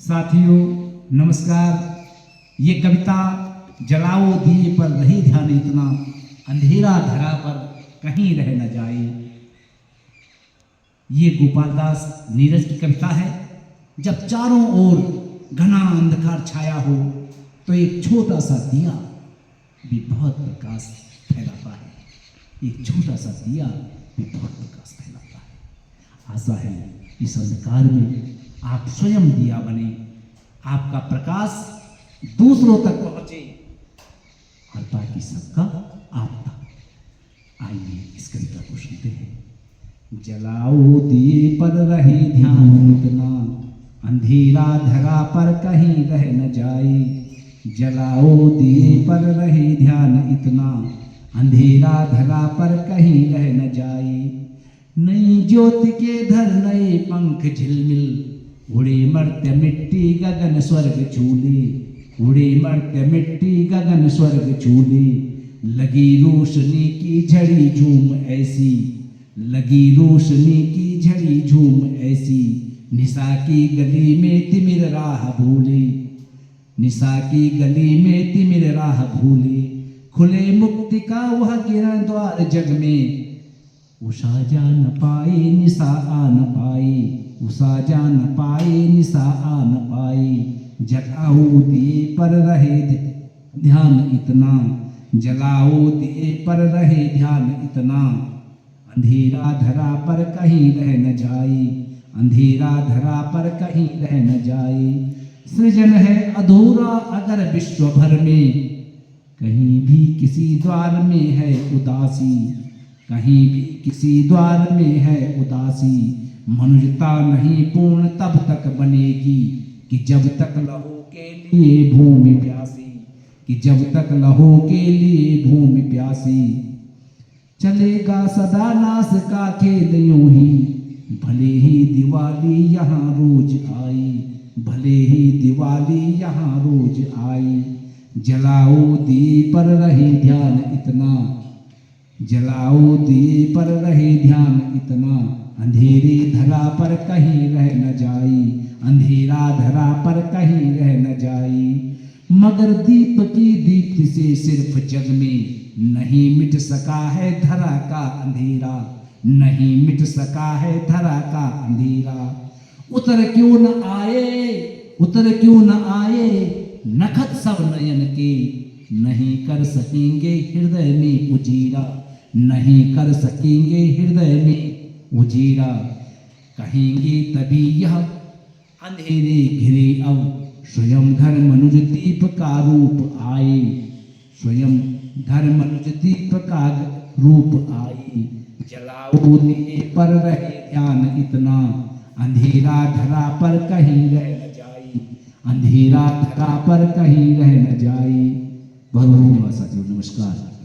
साथियों नमस्कार। ये कविता जलाओ दिए पर रही ध्यान इतना, अंधेरा धरा पर कहीं रह न जाए। ये गोपाल दास नीरज की कविता है। जब चारों ओर घना अंधकार छाया हो तो एक छोटा सा दिया भी बहुत प्रकाश फैलाता है। एक छोटा सा दिया भी बहुत प्रकाश फैलाता है। आशा है इस अंधकार में आप स्वयं दिया बने, आपका प्रकाश दूसरों तक पहुंचे और बाकी सबका आप तक। आइए इस कविता को सुनते हैं। जलाओ दिए पर रहे ध्यान इतना, अंधेरा धरा पर कहीं रह न जाए। जलाओ दिए पर रहे ध्यान इतना, अंधेरा धरा पर कहीं रह न जाए। नई ज्योति के धर नए पंख झिलमिल, उड़े मर्त्य मिट्टी गगन स्वर्ग छूले। उड़े मर्त्य मिट्टी गगन स्वर्ग छूले। लगी रोशनी की झड़ी झूम ऐसी, लगी रोशनी की झड़ी झूम ऐसी। निशा की गली में तिमिर राह भूले, निशा की गली में तिमिर राह भूले। खुले मुक्ति का वह किरण द्वार जग में, उषा जा न पाए निशा आ न पाए। उषा जा न पाए निशा आ न पाए। जलाओ दिए पर रहे ध्यान इतना, जलाओ दिए पर रहे ध्यान इतना। अंधेरा धरा पर कहीं रह न जाए, अंधेरा धरा पर कहीं रह न जाए। सृजन है अधूरा अगर विश्व भर में, कहीं भी किसी द्वार में है उदासी। कहीं भी किसी द्वार में है उदासी। मनुष्यता नहीं पूर्ण तब तक बनेगी कि जब तक लहू के लिए भूमि प्यासी, कि जब तक लहू के लिए भूमि प्यासी। चलेगा सदा नाश का खेल यूं ही, भले ही दिवाली यहाँ रोज आई, भले ही दिवाली यहाँ रोज आई। जलाओ दिए पर रहे ध्यान इतना, जलाओ दिए पर रहे ध्यान इतना। अंधेरे धरा पर कहीं रह न जाई, अंधेरा धरा पर कहीं रह न जाई। मगर दीप की दीप्ति से सिर्फ जग में नहीं मिट सका है धरा का अंधेरा, नहीं मिट सका है धरा का अंधेरा। उतर क्यों न आए, उतर क्यों न आए नखत सब नयन के, नहीं कर सकेंगे हृदय में उजीरा, नहीं कर सकेंगे हृदय में उजीरा। कहेंगे तभी यह अंधेरे घिरे अब, स्वयं धर्म मनुज दीप का रूप आए, स्वयं धर्म मनुज दीप का रूप आए। जलाओ दिए पर रहे ध्यान इतना, अंधेरा धरा पर कहीं रह न जाए, अंधेरा धरा पर कहीं रह न जाए। बहुत बहुत धन्यवाद साथियों, नमस्कार।